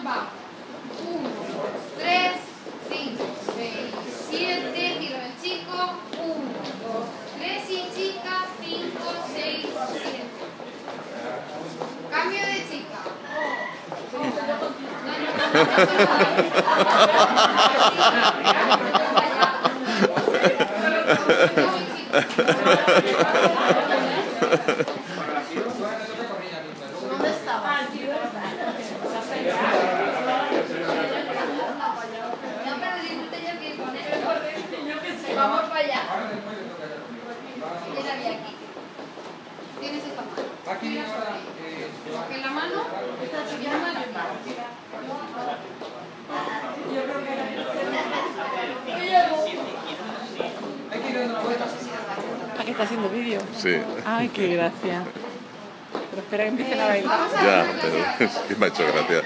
Va. 1, 3, 5, 6, 7. Tiro el chico. 1, 2, 3 y chica. 5, 6, 7. Cambio de chica. ¿Dónde estaba? No, pero disfrute yo que con él. Vamos para allá. Ella había aquí. Tienes esta mano. Aquí ahora. Coge la mano. Esta chiquita mano. Yo creo que era. ¿A qué está haciendo vídeo? Sí. Ay, qué gracia. Pero espera que empiecen a bailar. Ya, pero es que me ha hecho gracia.